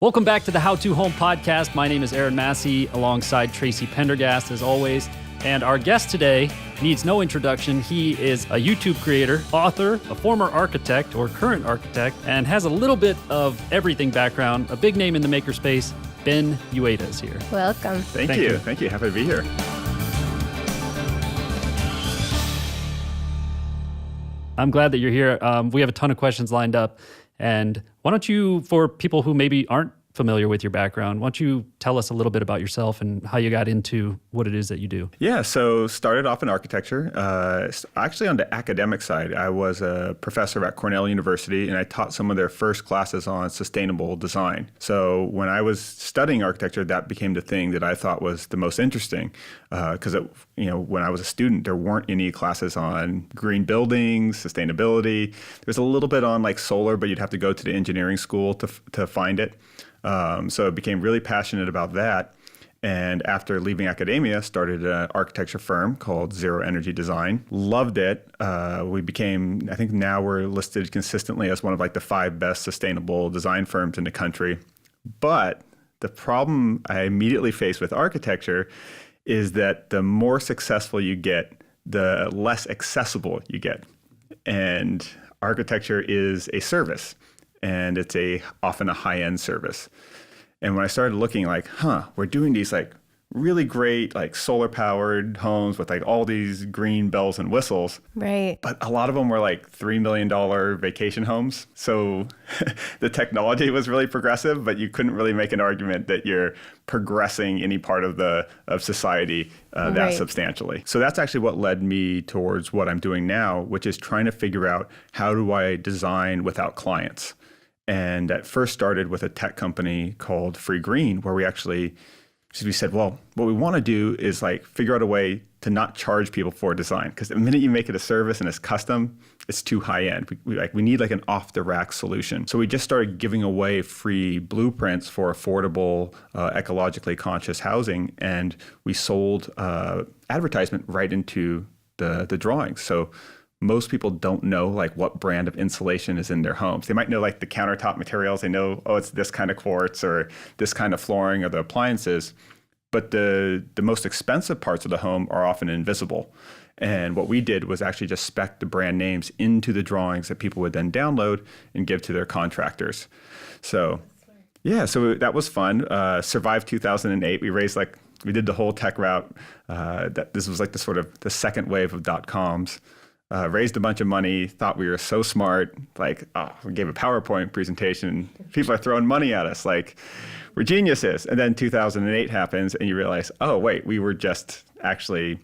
Welcome back to the How To Home podcast. My name is Aaron Massey alongside Tracy Pendergast as always. And our guest today needs no introduction. He is a YouTube creator, author, a former architect or current architect, and has a little bit of everything background, a big name in the makerspace. Ben Uyeda is here. Welcome. Thank you. Happy to be here. I'm glad that you're here. We have a ton of questions lined up. And why don't you, for people who maybe aren't familiar with your background, why don't you tell us a little bit about yourself and how you got into what it is that you do? Yeah, so started off in architecture. Actually on the academic side, I was a professor at Cornell University and I taught some of their first classes on sustainable design. So when I was studying architecture, that became the thing that I thought was the most interesting because when I was a student, there weren't any classes on green buildings, sustainability. There's a little bit on like solar, but you'd have to go to the engineering school to find it. So I became really passionate about that. And after leaving academia, started an architecture firm called Zero Energy Design. Loved it. We became, I think now we're listed consistently as one of like the 5 best sustainable design firms in the country. But the problem I immediately faced with architecture is that the more successful you get, the less accessible you get. And architecture is a service. And it's often a high-end service. And when I started looking like, we're doing these like really great like solar-powered homes with like all these green bells and whistles. Right. But a lot of them were like $3 million vacation homes. So the technology was really progressive, but you couldn't really make an argument that you're progressing any part of society that substantially. So that's actually what led me towards what I'm doing now, which is trying to figure out how do I design without clients. And that first started with a tech company called Free Green, where we said, well, what we want to do is like figure out a way to not charge people for design. Because the minute you make it a service and it's custom, it's too high end. We need like an off the rack solution. So we just started giving away free blueprints for affordable, ecologically conscious housing. And we sold advertisement right into the drawings. So most people don't know like what brand of insulation is in their homes. They might know like the countertop materials. They know, it's this kind of quartz or this kind of flooring or the appliances. But the most expensive parts of the home are often invisible. And what we did was actually just spec the brand names into the drawings that people would then download and give to their contractors. So yeah, so that was fun. Survived 2008. We did the whole tech route. This was like the second wave of .coms. Raised a bunch of money, thought we were so smart, we gave a PowerPoint presentation. People are throwing money at us, like we're geniuses. And then 2008 happens and you realize, we were just actually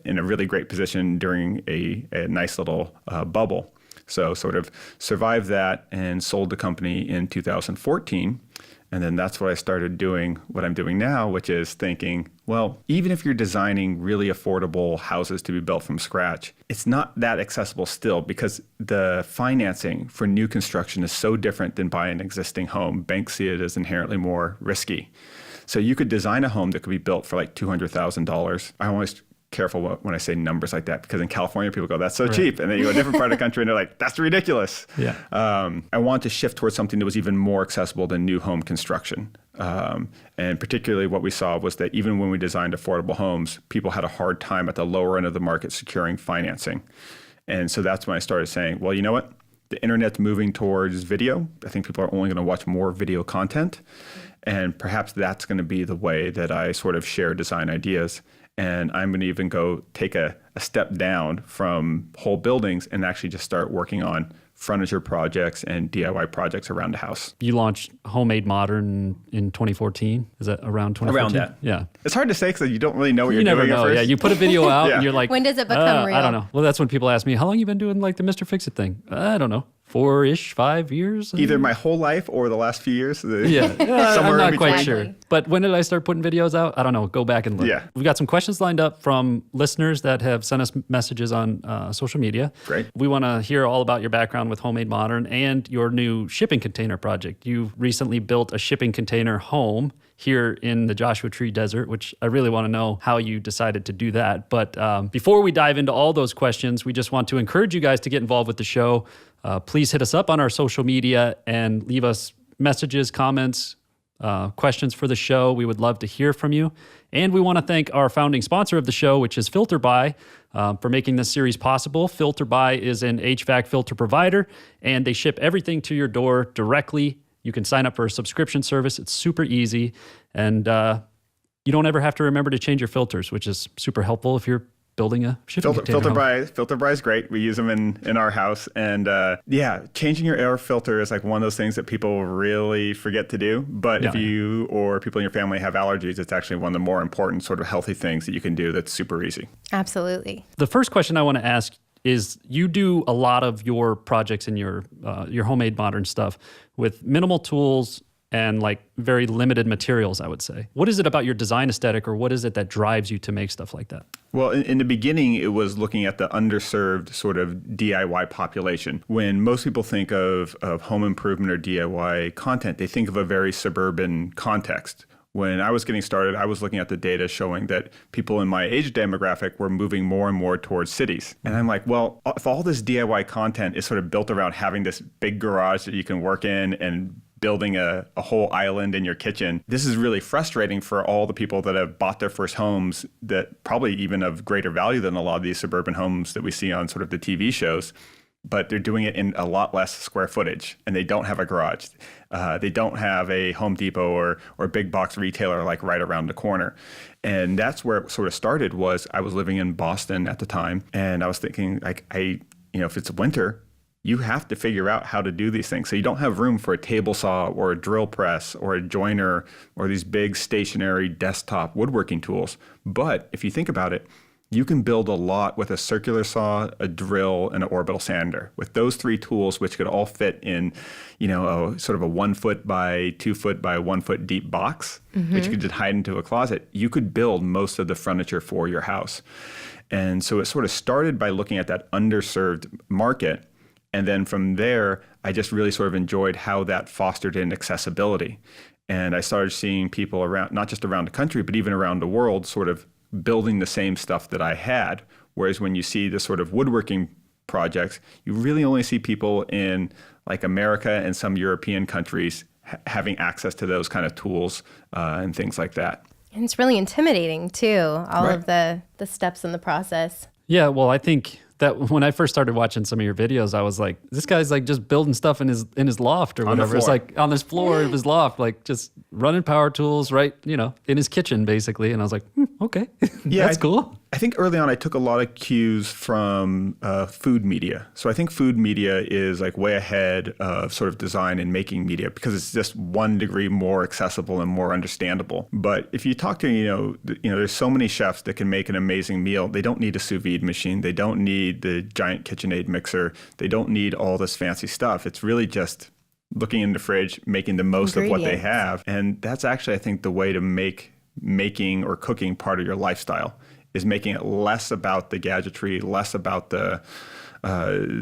in a really great position during a nice little bubble. So sort of survived that and sold the company in 2014. And then that's what I started doing, what I'm doing now, which is thinking, well, even if you're designing really affordable houses to be built from scratch, it's not that accessible still because the financing for new construction is so different than buying an existing home. Banks see it as inherently more risky. So you could design a home that could be built for like $200,000. I always careful when I say numbers like that, because in California, people go, that's so cheap. And then you go to a different part of the country and they're like, that's ridiculous. Yeah. I want to shift towards something that was even more accessible than new home construction. And particularly what we saw was that even when we designed affordable homes, people had a hard time at the lower end of the market securing financing. And so that's when I started saying, well, you know what? The internet's moving towards video. I think people are only going to watch more video content. And perhaps that's going to be the way that I sort of share design ideas. And I'm going to even go take a step down from whole buildings and actually just start working on furniture projects and DIY projects around the house. You launched Homemade Modern in 2014. Is that around 2014? Around that. Yeah. It's hard to say because you don't really know what you you're doing never know. at first. Yeah, you put a video out and you're like, when does it become real? I don't know. Well, that's when people ask me, how long you been doing like the Mr. Fix-It thing? I don't know. 4-ish, 5 years? Either my whole life or the last few years. Yeah, I'm not quite sure. Exactly. But when did I start putting videos out? I don't know. Go back and look. Yeah. We've got some questions lined up from listeners that have sent us messages on social media. Great. We want to hear all about your background with Homemade Modern and your new shipping container project. You recently built a shipping container home here in the Joshua Tree Desert, which I really want to know how you decided to do that. But before we dive into all those questions, we just want to encourage you guys to get involved with the show. Please hit us up on our social media and leave us messages, comments, questions for the show. We would love to hear from you. And we want to thank our founding sponsor of the show, which is FilterBuy, for making this series possible. FilterBuy is an HVAC filter provider, and they ship everything to your door directly. You can sign up for a subscription service. It's super easy, and you don't ever have to remember to change your filters, which is super helpful if you're building a shipping container home. FilterBuy is great. We use them in our house. And changing your air filter is like one of those things that people really forget to do. But if you or people in your family have allergies, it's actually one of the more important sort of healthy things that you can do that's super easy. Absolutely. The first question I want to ask is, you do a lot of your projects and your homemade modern stuff with minimal tools and like very limited materials, I would say. What is it about your design aesthetic, or what is it that drives you to make stuff like that? Well, in the beginning, it was looking at the underserved sort of DIY population. When most people think of home improvement or DIY content, they think of a very suburban context. When I was getting started, I was looking at the data showing that people in my age demographic were moving more and more towards cities. And I'm like, well, if all this DIY content is sort of built around having this big garage that you can work in and building a whole island in your kitchen, this is really frustrating for all the people that have bought their first homes, that probably even of greater value than a lot of these suburban homes that we see on sort of the TV shows. But they're doing it in a lot less square footage, and they don't have a garage. They don't have a Home Depot or big box retailer like right around the corner. And that's where it sort of started. Was I was living in Boston at the time, and I was thinking, like, if it's winter, you have to figure out how to do these things. So you don't have room for a table saw or a drill press or a joiner or these big stationary desktop woodworking tools. But if you think about it, you can build a lot with a circular saw, a drill, and an orbital sander. With those three tools, which could all fit in, a sort of a 1 foot by 2 foot by 1 foot deep box, which you could just hide into a closet, you could build most of the furniture for your house. And so it sort of started by looking at that underserved market. And then from there, I just really sort of enjoyed how that fostered in accessibility. And I started seeing people around, not just around the country, but even around the world, sort of building the same stuff that I had. Whereas when you see the sort of woodworking projects, you really only see people in like America and some European countries having access to those kind of tools and things like that. And it's really intimidating too, all of the steps in the process. Yeah, well, I think that when I first started watching some of your videos, I was like, this guy's like just building stuff in his loft or whatever. It's like on this floor of his loft, like just running power tools right, in his kitchen basically. And I was like, okay, that's cool. I think early on I took a lot of cues from food media. So I think food media is like way ahead of sort of design and making media because it's just 1 degree more accessible and more understandable. But if you talk to, there's so many chefs that can make an amazing meal. They don't need a sous vide machine. They don't need the giant KitchenAid mixer. They don't need all this fancy stuff. It's really just looking in the fridge, making the most of what they have. And that's actually, I think, the way to make making or cooking part of your lifestyle, is making it less about the gadgetry, less about the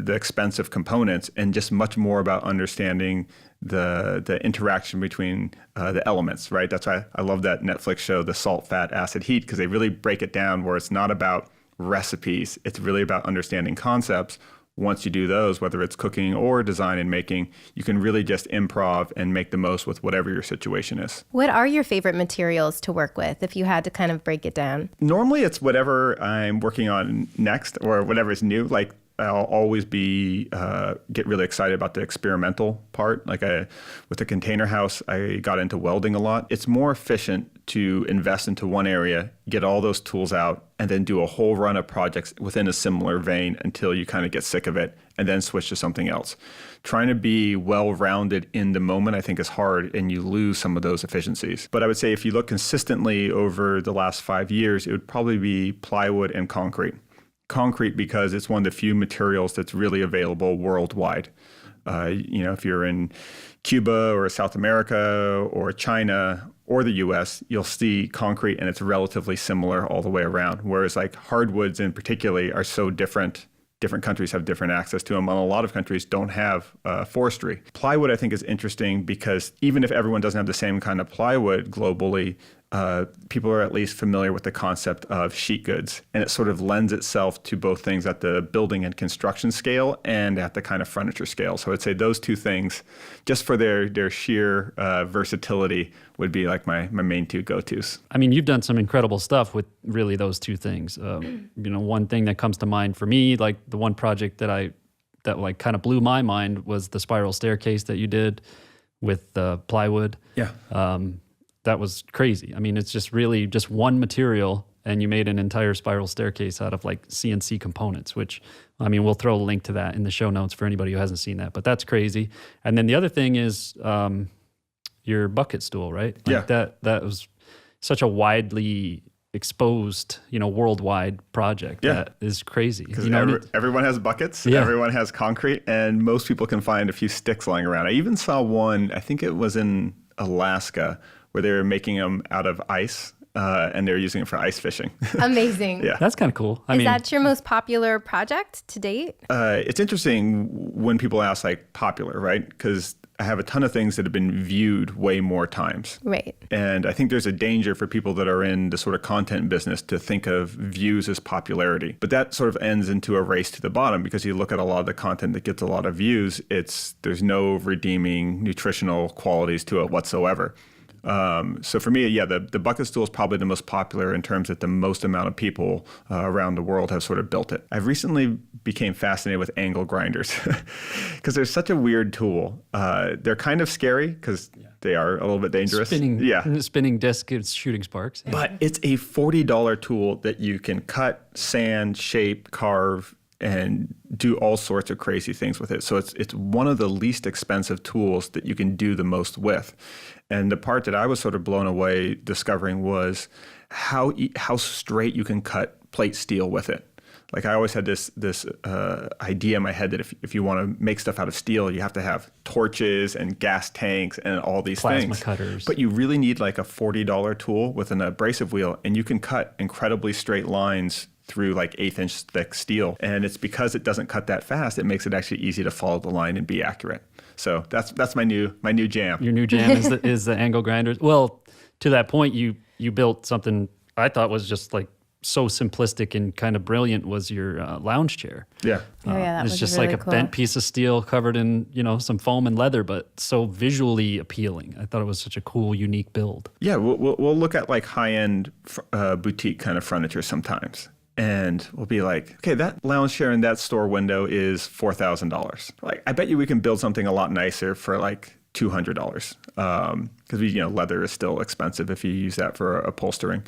expensive components, and just much more about understanding the interaction between the elements, right? That's why I love that Netflix show, The Salt, Fat, Acid, Heat, because they really break it down where it's not about recipes. It's really about understanding concepts. Once you do those, whether it's cooking or design and making, you can really just improv and make the most with whatever your situation is. What are your favorite materials to work with if you had to kind of break it down? Normally it's whatever I'm working on next or whatever is new. Like I'll always get really excited about the experimental part. Like with the container house, I got into welding a lot. It's more efficient to invest into one area, get all those tools out, and then do a whole run of projects within a similar vein until you kind of get sick of it and then switch to something else. Trying to be well-rounded in the moment, I think, is hard, and you lose some of those efficiencies. But I would say if you look consistently over the last 5 years, it would probably be plywood and concrete. Concrete because it's one of the few materials that's really available worldwide. If you're in Cuba or South America or China or the US, you'll see concrete and it's relatively similar all the way around. Whereas like hardwoods in particular are so different. Different countries have different access to them, and a lot of countries don't have forestry. Plywood, I think, is interesting because even if everyone doesn't have the same kind of plywood globally, people are at least familiar with the concept of sheet goods. And it sort of lends itself to both things at the building and construction scale and at the kind of furniture scale. So I'd say those two things, just for their sheer versatility, would be like my main two go-tos. I mean, you've done some incredible stuff with really those two things. One thing that comes to mind for me, like the one project that like kind of blew my mind was the spiral staircase that you did with plywood. Yeah. That was crazy. I mean, it's just really just one material, and you made an entire spiral staircase out of like CNC components, which, I mean, we'll throw a link to that in the show notes for anybody who hasn't seen that, but that's crazy. And then the other thing is your bucket stool, right? Like yeah. That was such a widely exposed, worldwide project. Yeah. That is crazy. Because everyone has buckets, Yeah. everyone has concrete, and most people can find a few sticks lying around. I even saw one, I think it was in Alaska, where they were making them out of ice, and they were using it for ice fishing. Amazing. Yeah. That's kind of cool. Is that your most popular project to date? It's interesting when people ask, like, popular, right? Because I have a ton of things that have been viewed way more times. Right. And I think there's a danger for people that are in the sort of content business to think of views as popularity. But that sort of ends into a race to the bottom, because you look at a lot of the content that gets a lot of views, there's no redeeming nutritional qualities to it whatsoever. So for me, the bucket stool is probably the most popular in terms that the most amount of people around the world have sort of built it. I've recently became fascinated with angle grinders because they're such a weird tool. They're kind of scary because they are a little bit dangerous. Spinning disc is shooting sparks. Yeah. But it's a $40 tool that you can cut, sand, shape, carve, and do all sorts of crazy things with it. So it's one of the least expensive tools that you can do the most with. And the part that I was sort of blown away discovering was how straight you can cut plate steel with it. Like, I always had this idea in my head that if you want to make stuff out of steel, you have to have torches and gas tanks and all these Plasma things. cutters. But you really need like a $40 tool with an abrasive wheel, and you can cut incredibly straight lines through like 1/8 inch thick steel. And it's because it doesn't cut that fast, it makes it actually easy to follow the line and be accurate. So that's my new jam. Your new jam is the angle grinders. Well, to that point, you built something I thought was just like so simplistic and kind of brilliant, was your lounge chair. Yeah. That it's was just really like a cool. bent piece of steel covered in, some foam and leather, but so visually appealing. I thought it was such a cool, unique build. Yeah, we'll look at like high-end boutique kind of furniture sometimes. And we'll be like, okay, that lounge chair in that store window is $4,000. Like, I bet you we can build something a lot nicer for like $200. Because leather is still expensive if you use that for upholstering.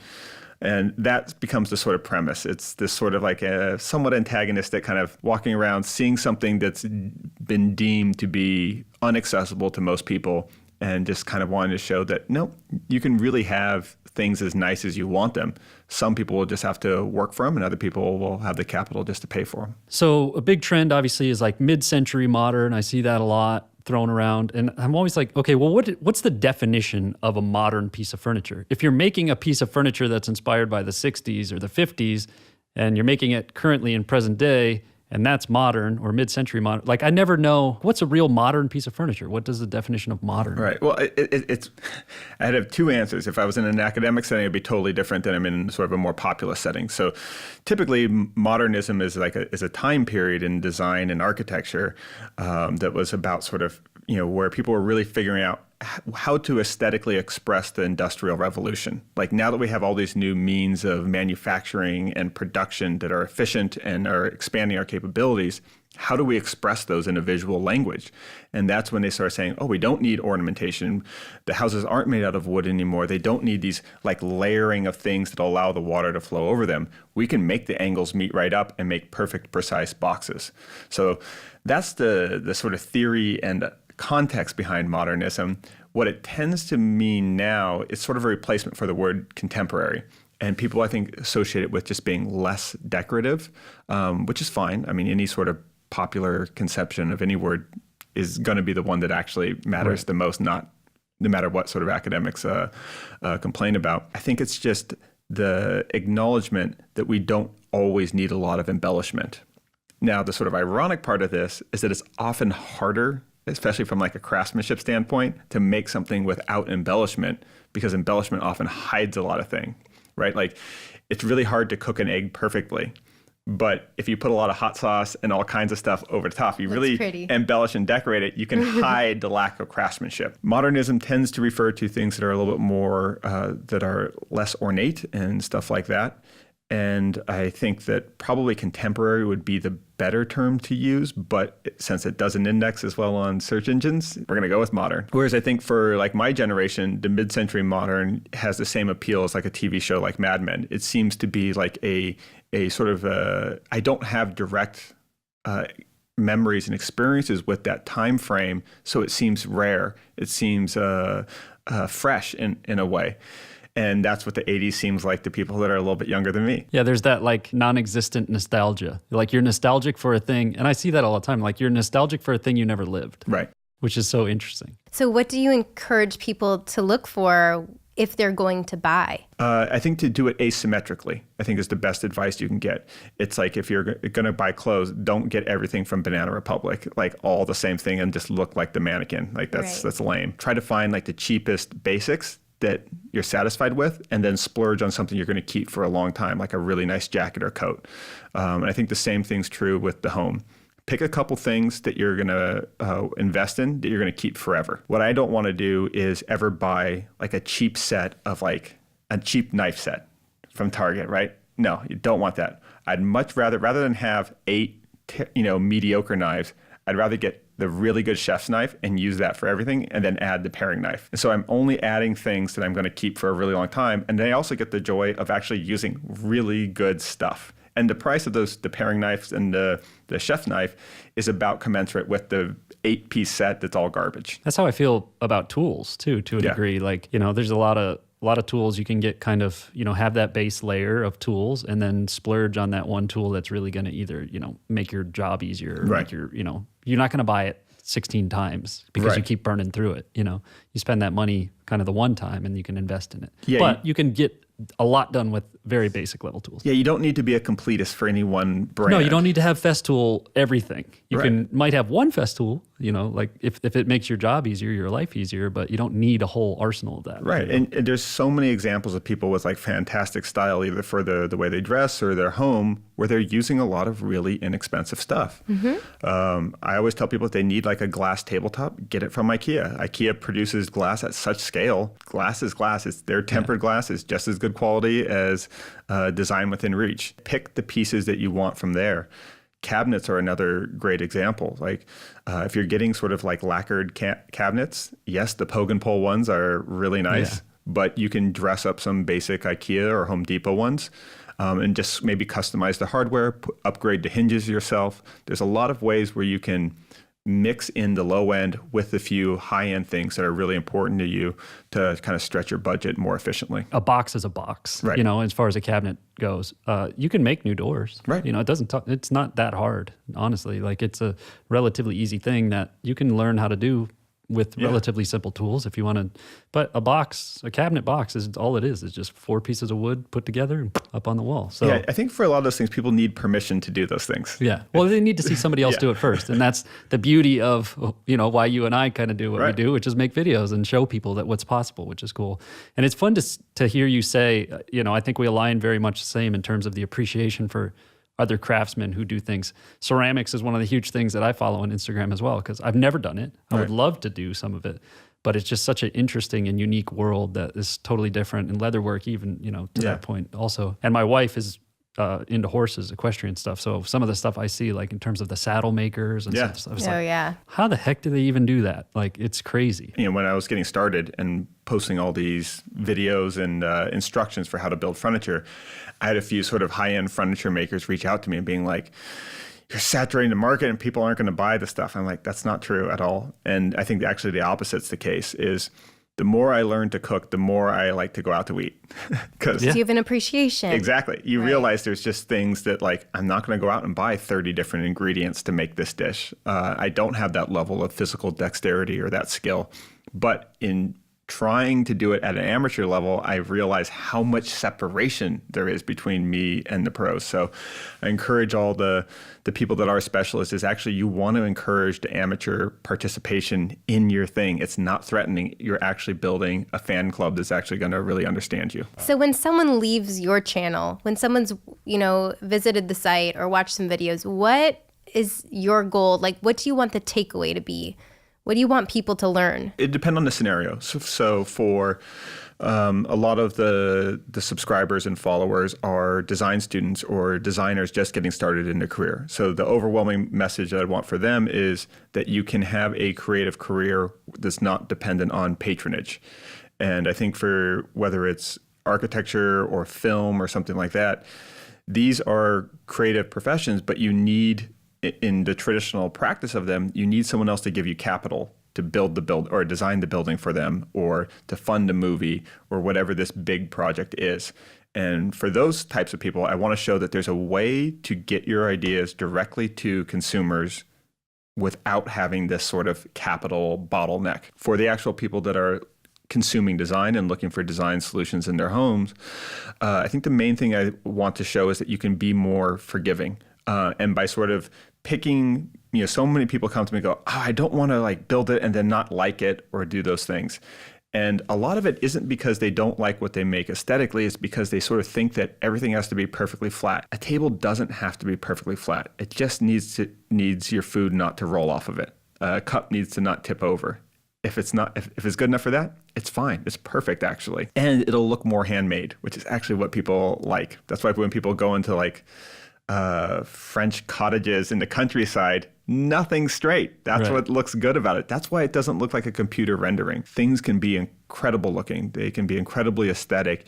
And that becomes the sort of premise. It's this sort of like a somewhat antagonistic kind of walking around, seeing something that's been deemed to be inaccessible to most people, and just kind of wanting to show that, no, you can really have things as nice as you want them. Some people will just have to work for them, and other people will have the capital just to pay for them. So a big trend, obviously, is like mid-century modern. I see that a lot thrown around. And I'm always like, okay, well, what's the definition of a modern piece of furniture? If you're making a piece of furniture that's inspired by the 60s or the 50s, and you're making it currently in present day, and that's modern or mid-century modern, like, I never know what's a real modern piece of furniture. What does the definition of modern? Right. Well, I'd have two answers. If I was in an academic setting, it'd be totally different than I'm in sort of a more populist setting. So typically modernism is a time period in design and architecture that was about sort of, where people were really figuring out how to aesthetically express the Industrial Revolution. Like, now that we have all these new means of manufacturing and production that are efficient and are expanding our capabilities, how do we express those in a visual language? And that's when they started saying, oh, we don't need ornamentation. The houses aren't made out of wood anymore. They don't need these like layering of things that allow the water to flow over them. We can make the angles meet right up and make perfect, precise boxes. So that's the sort of theory and context behind modernism. What it tends to mean now is sort of a replacement for the word contemporary. And people, I think, associate it with just being less decorative, which is fine. I mean, any sort of popular conception of any word is going to be the one that actually matters the most, no matter what sort of academics complain about. I think it's just the acknowledgement that we don't always need a lot of embellishment. Now, the sort of ironic part of this is that it's often harder especially from like a craftsmanship standpoint, to make something without embellishment, because embellishment often hides a lot of things, right? Like it's really hard to cook an egg perfectly. But if you put a lot of hot sauce and all kinds of stuff over the top, you really embellish and decorate it, you can hide the lack of craftsmanship. Modernism tends to refer to things that are a little bit more, that are less ornate and stuff like that. And I think that probably contemporary would be the better term to use, but since it doesn't index as well on search engines, we're going to go with modern. Whereas I think for like my generation, the mid-century modern has the same appeal as like a TV show like Mad Men. It seems to be like a sort of I don't have direct memories and experiences with that time frame, so it seems rare. It seems fresh in a way. And that's what the 80s seems like to people that are a little bit younger than me. Yeah, there's that like non-existent nostalgia. Like you're nostalgic for a thing, and I see that all the time. Like you're nostalgic for a thing you never lived. Right. Which is so interesting. So what do you encourage people to look for if they're going to buy? I think to do it asymmetrically, I think is the best advice you can get. It's like if you're going to buy clothes, don't get everything from Banana Republic, like all the same thing and just look like the mannequin. Like that's lame. Try to find like the cheapest basics that you're satisfied with, and then splurge on something you're going to keep for a long time, like a really nice jacket or coat. And I think the same thing's true with the home. Pick a couple things that you're going to invest in that you're going to keep forever. What I don't want to do is ever buy like a cheap set of like a cheap knife set from Target, right? No, you don't want that. I'd much rather than have 8, mediocre knives, I'd rather get the really good chef's knife and use that for everything, and then add the paring knife. And so I'm only adding things that I'm going to keep for a really long time. And then I also get the joy of actually using really good stuff. And the price of the paring knives and the chef's knife is about commensurate with the 8-piece set that's all garbage. That's how I feel about tools too, to a degree. Like, there's a lot of tools you can get kind of, have that base layer of tools and then splurge on that one tool that's really going to either, make your job easier or make your, you're not going to buy it 16 times because you keep burning through it. You spend that money kind of the one time and you can invest in it. Yeah, but you can get a lot done with very basic level tools. Yeah, you don't need to be a completist for any one brand. No, you don't need to have Festool everything. You might have one Festool, like if it makes your job easier, your life easier, but you don't need a whole arsenal of that. Right, and there's so many examples of people with like fantastic style, either for the way they dress or their home, where they're using a lot of really inexpensive stuff. Mm-hmm. I always tell people if they need like a glass tabletop, get it from IKEA. IKEA produces glass at such scale. Glass is glass. It's their tempered glass is just as good quality as design within reach. Pick the pieces that you want from there. Cabinets are another great example. Like if you're getting sort of like lacquered cabinets, yes, the poke and pull ones are really nice, but you can dress up some basic IKEA or Home Depot ones and just maybe customize the hardware, upgrade the hinges yourself. There's a lot of ways where you can mix in the low end with a few high-end things that are really important to you to kind of stretch your budget more efficiently. A box is a box, right. As far as a cabinet goes. You can make new doors. Right. It's not that hard, honestly. Like it's a relatively easy thing that you can learn how to do with relatively simple tools if you want to. But a cabinet box is all it is. It's just 4 pieces of wood put together and up on the wall. So yeah, I think for a lot of those things, people need permission to do those things. Yeah. Well, they need to see somebody else do it first. And that's the beauty of, why you and I kind of do what we do, which is make videos and show people that what's possible, which is cool. And it's fun to hear you say, I think we align very much the same in terms of the appreciation for other craftsmen who do things. Ceramics is one of the huge things that I follow on Instagram as well, because I've never done it. I would love to do some of it, but it's just such an interesting and unique world that is totally different. And leatherwork even, to that point also. And my wife is into horses, equestrian stuff. So some of the stuff I see, like in terms of the saddle makers and stuff, I was how the heck do they even do that? Like, it's crazy. When I was getting started and posting all these videos and instructions for how to build furniture, I had a few sort of high-end furniture makers reach out to me and being like, you're saturating the market and people aren't going to buy the stuff. I'm like, that's not true at all. And I think actually the opposite's the case is the more I learn to cook, the more I like to go out to eat. Because you have an appreciation. Exactly. You realize there's just things that like, I'm not going to go out and buy 30 different ingredients to make this dish. I don't have that level of physical dexterity or that skill. But in trying to do it at an amateur level, I realized how much separation there is between me and the pros. So I encourage all the people that are specialists is actually you want to encourage the amateur participation in your thing. It's not threatening. You're actually building a fan club that's actually going to really understand you. So when someone leaves your channel, when someone's, visited the site or watched some videos, what is your goal? Like, what do you want the takeaway to be? What do you want people to learn? It depends on the scenario. So for a lot of the subscribers and followers are design students or designers just getting started in their career. So the overwhelming message that I want for them is that you can have a creative career that's not dependent on patronage. And I think for whether it's architecture or film or something like that, these are creative professions, but you need, in the traditional practice of them, you need someone else to give you capital to build the build or design the building for them or to fund a movie or whatever this big project is. And for those types of people, I want to show that there's a way to get your ideas directly to consumers without having this sort of capital bottleneck. For the actual people that are consuming design and looking for design solutions in their homes, I think the main thing I want to show is that you can be more forgiving. And by sort of picking, so many people come to me and go, I don't want to build it and then not like it or do those things. And a lot of it isn't because they don't like what they make aesthetically. It's because they sort of think that everything has to be perfectly flat. A table doesn't have to be perfectly flat. It just needs your food not to roll off of it. A cup needs to not tip over. If it's good enough for that, it's fine. It's perfect, actually. And it'll look more handmade, which is actually what people like. That's why when people go into French cottages in the countryside, nothing straight. That's what looks good about it. That's why it doesn't look like a computer rendering. Things can be incredible looking. They can be incredibly aesthetic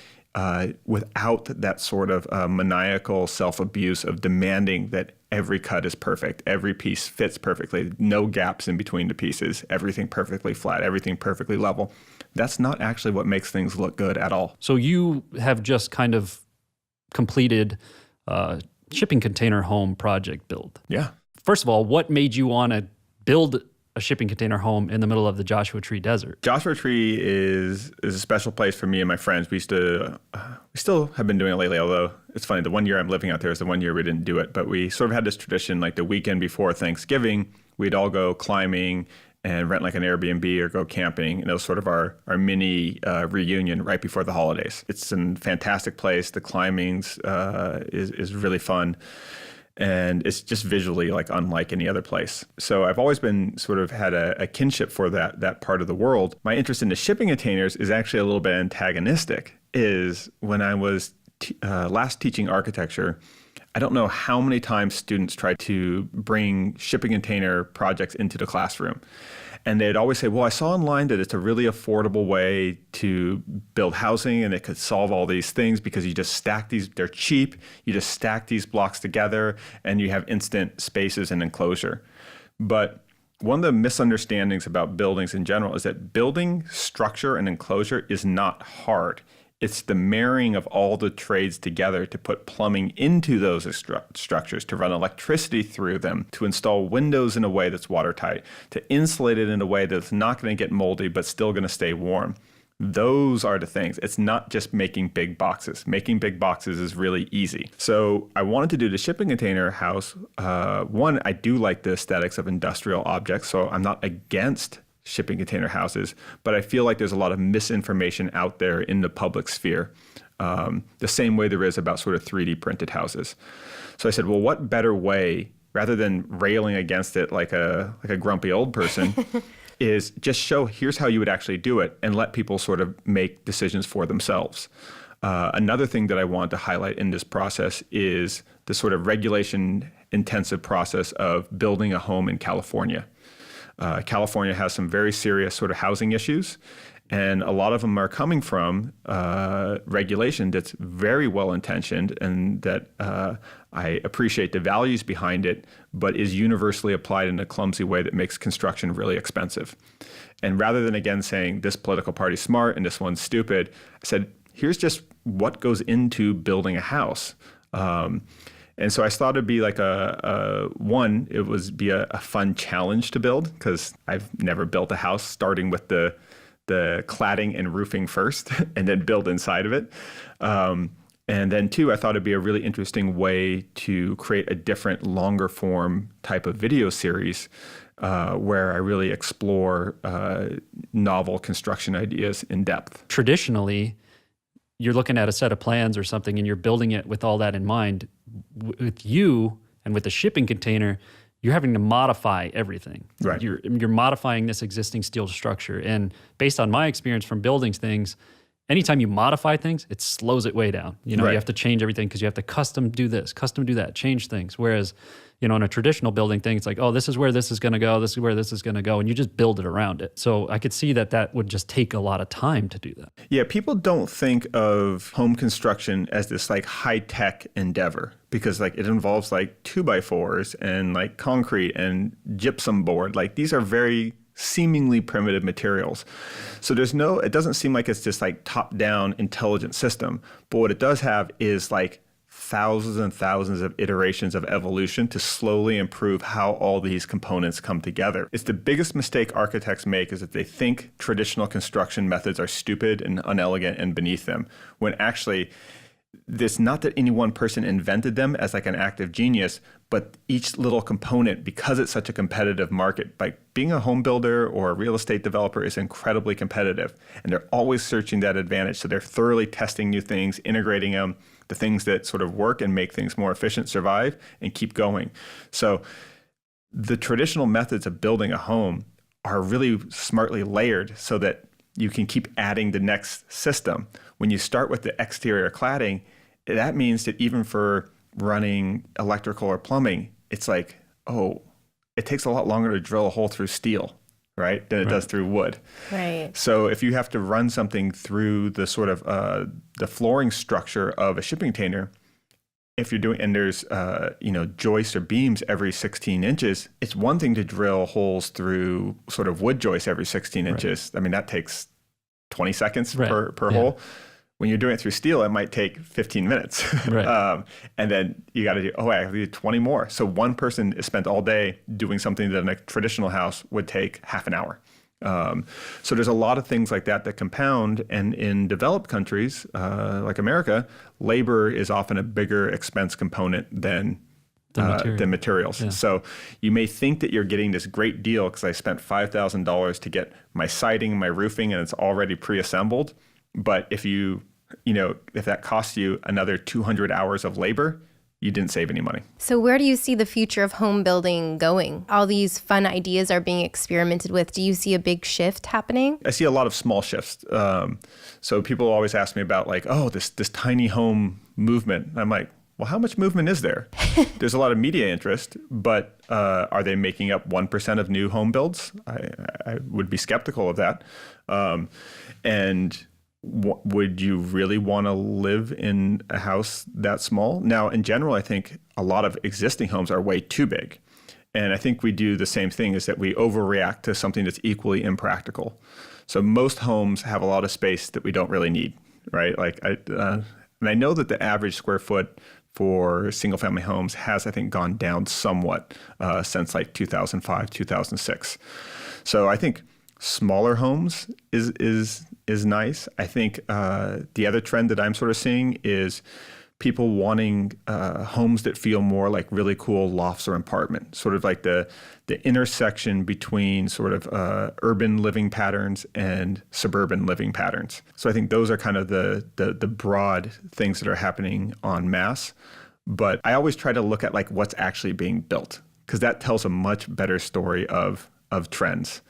without that sort of maniacal self-abuse of demanding that every cut is perfect. Every piece fits perfectly. No gaps in between the pieces. Everything perfectly flat. Everything perfectly level. That's not actually what makes things look good at all. So you have just kind of completed shipping container home project build. Yeah. First of all, what made you want to build a shipping container home in the middle of the Joshua Tree Desert? Joshua Tree is a special place for me and my friends. We still have been doing it lately, although it's funny, the one year I'm living out there is the one year we didn't do it. But we sort of had this tradition, the weekend before Thanksgiving, we'd all go climbing and rent an Airbnb or go camping. And it was sort of our mini reunion right before the holidays. It's a fantastic place. The climbing's is really fun. And it's just visually unlike any other place. So I've always been sort of had a kinship for that part of the world. My interest in the shipping containers is actually a little bit antagonistic. Is when I was last teaching architecture, I don't know how many times students tried to bring shipping container projects into the classroom. And they'd always say, well, I saw online that it's a really affordable way to build housing and it could solve all these things because you just stack these, they're cheap, you just stack these blocks together and you have instant spaces and enclosure. But one of the misunderstandings about buildings in general is that building structure and enclosure is not hard. It's the marrying of all the trades together to put plumbing into those structures, to run electricity through them, to install windows in a way that's watertight, to insulate it in a way that's not going to get moldy but still going to stay warm. Those are the things. It's not just making big boxes. Making big boxes is really easy. So I wanted to do the shipping container house. One, I do like the aesthetics of industrial objects, so I'm not against shipping container houses, but I feel like there's a lot of misinformation out there in the public sphere, the same way there is about sort of 3D printed houses. So I said, well, what better way, rather than railing against it like a grumpy old person, is just show here's how you would actually do it and let people sort of make decisions for themselves. Another thing that I want to highlight in this process is the sort of regulation-intensive process of building a home in California. California has some very serious sort of housing issues, and a lot of them are coming from regulation that's very well-intentioned and that I appreciate the values behind it, but is universally applied in a clumsy way that makes construction really expensive. And rather than, again, saying this political party's smart and this one's stupid, I said, here's just what goes into building a house. And so I thought it'd be it would be a fun challenge to build because I've never built a house starting with the the cladding and roofing first and then build inside of it. And then two, I thought it'd be a really interesting way to create a different, longer form type of video series where I really explore novel construction ideas in depth. Traditionally, you're looking at a set of plans or something and you're building it with all that in mind. With you and with the shipping container, you're having to modify everything. Right. You're modifying this existing steel structure. And based on my experience from building things, anytime you modify things, it slows it way down. You Right. have to change everything because you have to custom do this, custom do that, change things. Whereas, in a traditional building thing, it's like, oh, this is where this is going to go, this is where this is going to go, and you just build it around it. So I could see that would just take a lot of time to do that. Yeah, people don't think of home construction as this like high-tech endeavor because like it involves like 2x4s and like concrete and gypsum board. Like these are very seemingly primitive materials. So it doesn't seem like it's this like top-down intelligent system. But what it does have is like thousands and thousands of iterations of evolution to slowly improve how all these components come together. It's the biggest mistake architects make is that they think traditional construction methods are stupid and unelegant and beneath them, when actually it's not that any one person invented them as like an act of genius, but each little component, because it's such a competitive market, like being a home builder or a real estate developer is incredibly competitive, and they're always searching that advantage. So they're thoroughly testing new things, integrating them, the things that sort of work and make things more efficient survive and keep going. So the traditional methods of building a home are really smartly layered so that you can keep adding the next system. When you start with the exterior cladding, that means that even for running electrical or plumbing, it's like, oh, it takes a lot longer to drill a hole through steel, right, than it does through wood. Right. So if you have to run something through the sort of the flooring structure of a shipping container, if you're doing, and there's joists or beams every 16 inches, it's one thing to drill holes through sort of wood joists every 16 inches. I mean, that takes 20 seconds per hole. When you're doing it through steel, it might take 15 minutes. Right. And then you got to do, I have to do 20 more. So one person is spent all day doing something that in a traditional house would take half an hour. So there's a lot of things like that compound. And in developed countries like America, labor is often a bigger expense component than materials. Yeah. So you may think that you're getting this great deal because I spent $5,000 to get my siding, my roofing, and it's already pre-assembled. But if if that costs you another 200 hours of labor, you didn't save any money. So where do you see the future of home building going? All these fun ideas are being experimented with. Do you see a big shift happening? I see a lot of small shifts. So people always ask me about like, oh, this tiny home movement. I'm like, well, how much movement is there? There's a lot of media interest, but are they making up 1% of new home builds? I would be skeptical of that. And would you really want to live in a house that small? Now, in general, I think a lot of existing homes are way too big. And I think we do the same thing, is that we overreact to something that's equally impractical. So most homes have a lot of space that we don't really need, right? And I know that the average square foot for single family homes has, I think, gone down somewhat since like 2005, 2006. So I think smaller homes is nice. I think the other trend that I'm sort of seeing is people wanting homes that feel more like really cool lofts or apartments, sort of like the intersection between sort of urban living patterns and suburban living patterns. So I think those are kind of the broad things that are happening en masse. But I always try to look at like what's actually being built, because that tells a much better story of trends.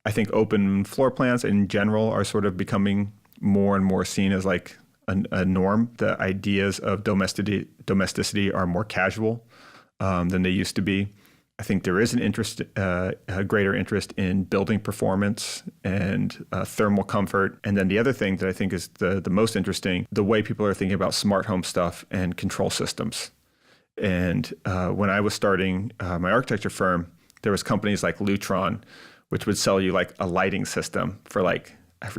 I think open floor plans in general are sort of becoming more and more seen as like a norm. The ideas of domesticity are more casual than they used to be. I think there is a greater interest in building performance and thermal comfort. And then the other thing that I think is the most interesting, the way people are thinking about smart home stuff and control systems. And when I was starting my architecture firm, there was companies like Lutron, which would sell you like a lighting system for like a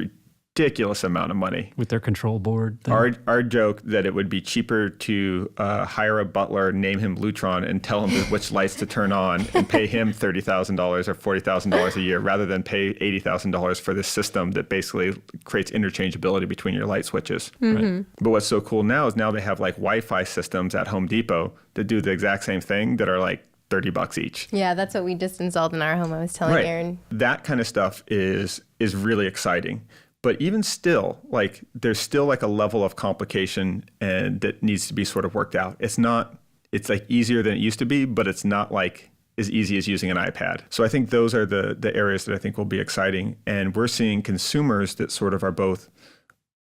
ridiculous amount of money. With their control board thing. Our joke that it would be cheaper to hire a butler, name him Lutron, and tell him which lights to turn on and pay him $30,000 or $40,000 a year rather than pay $80,000 for this system that basically creates interchangeability between your light switches. Right? But what's so cool now is now they have like Wi-Fi systems at Home Depot that do the exact same thing that are like $30 each. Yeah, that's what we just installed in our home. I was telling Aaron. That kind of stuff is really exciting. But even still, like there's still like a level of complication and that needs to be sort of worked out. It's like easier than it used to be, but it's not like as easy as using an iPad. So I think those are the areas that I think will be exciting. And we're seeing consumers that sort of are both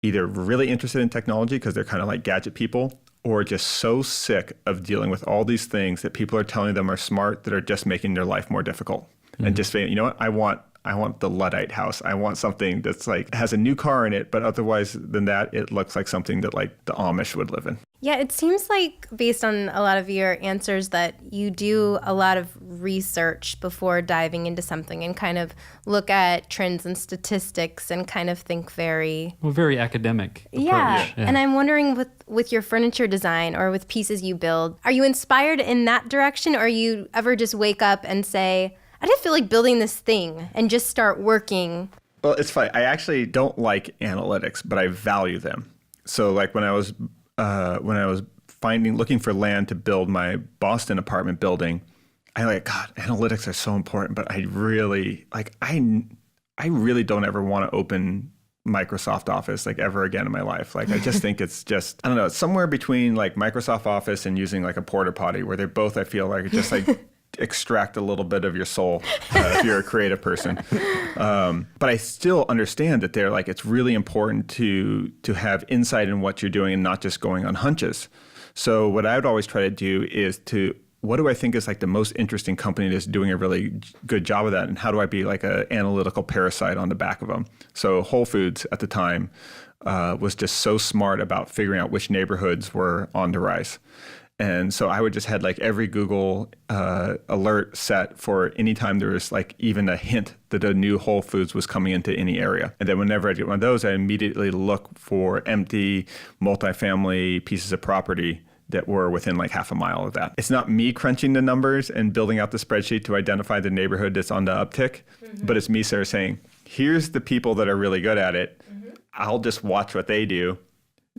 either really interested in technology because they're kind of like gadget people, or just so sick of dealing with all these things that people are telling them are smart that are just making their life more difficult. And just saying, you know what, I want the Luddite house. I want something that's like has a new car in it, but otherwise than that, it looks like something that like the Amish would live in. Yeah, it seems like based on a lot of your answers that you do a lot of research before diving into something and kind of look at trends and statistics and kind of think very academic approach. Yeah. And I'm wondering with your furniture design or with pieces you build, are you inspired in that direction, or you ever just wake up and say, I just feel like building this thing and just start working? Well, it's funny. I actually don't like analytics, but I value them. So like when I was looking for land to build my Boston apartment building, I like, God, analytics are so important, but I really don't ever want to open Microsoft Office like ever again in my life. Like I just think it's just, I don't know, it's somewhere between like Microsoft Office and using like a porta potty where they're both, I feel like, just like extract a little bit of your soul if you're a creative person. But I still understand that they're like, it's really important to have insight in what you're doing and not just going on hunches. So what I would always try to do is what do I think is like the most interesting company that's doing a really good job of that? And how do I be like an analytical parasite on the back of them? So Whole Foods at the time was just so smart about figuring out which neighborhoods were on the rise. And so I would just had like every Google alert set for any time there was like even a hint that a new Whole Foods was coming into any area. And then whenever I get one of those, I immediately look for empty multifamily pieces of property that were within like half a mile of that. It's not me crunching the numbers and building out the spreadsheet to identify the neighborhood that's on the uptick, but it's me sort of saying, here's the people that are really good at it. I'll just watch what they do.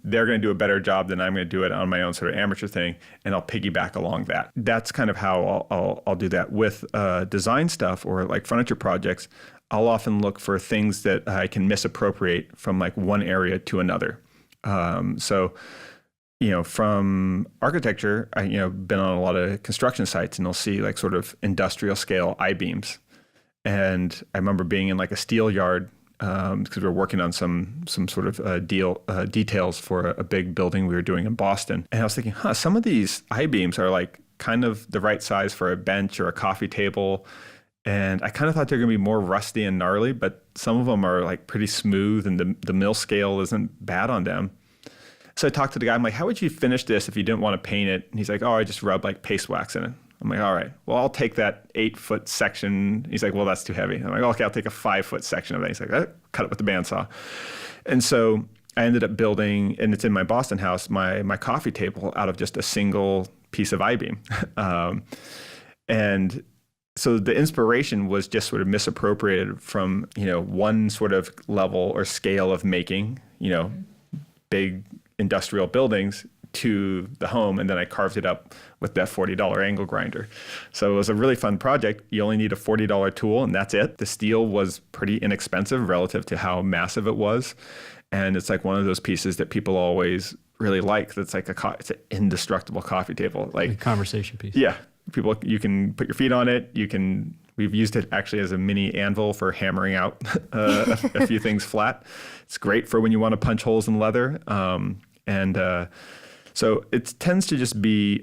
They're going to do a better job than I'm going to do it on my own sort of amateur thing, and I'll piggyback along that. That's kind of how I'll do that. With design stuff or like furniture projects, I'll often look for things that I can misappropriate from like one area to another. So, from architecture, I've been on a lot of construction sites, and I'll see like sort of industrial scale I-beams. And I remember being in like a steel yard because we were working on some sort of details for a big building we were doing in Boston. And I was thinking, some of these I-beams are like kind of the right size for a bench or a coffee table. And I kind of thought they're going to be more rusty and gnarly, but some of them are like pretty smooth and the mill scale isn't bad on them. So I talked to the guy. I'm like, how would you finish this if you didn't want to paint it? And he's like, I just rub like paste wax in it. I'm like, all right, well, I'll take that 8-foot section. He's like, well, that's too heavy. I'm like, okay, I'll take a 5-foot section of that. He's like, cut it with the bandsaw. And so I ended up building, and it's in my Boston house, my coffee table out of just a single piece of I-beam. And so the inspiration was just sort of misappropriated from, one sort of level or scale of making, big industrial buildings to the home, and then I carved it up with that $40 angle grinder. So it was a really fun project. You only need a $40 tool, and that's it. The steel was pretty inexpensive relative to how massive it was, and it's like one of those pieces that people always really like. That's like it's an indestructible coffee table, like a conversation piece. Yeah, you can put your feet on it. We've used it actually as a mini anvil for hammering out a few things flat. It's great for when you want to punch holes in leather, so it tends to just be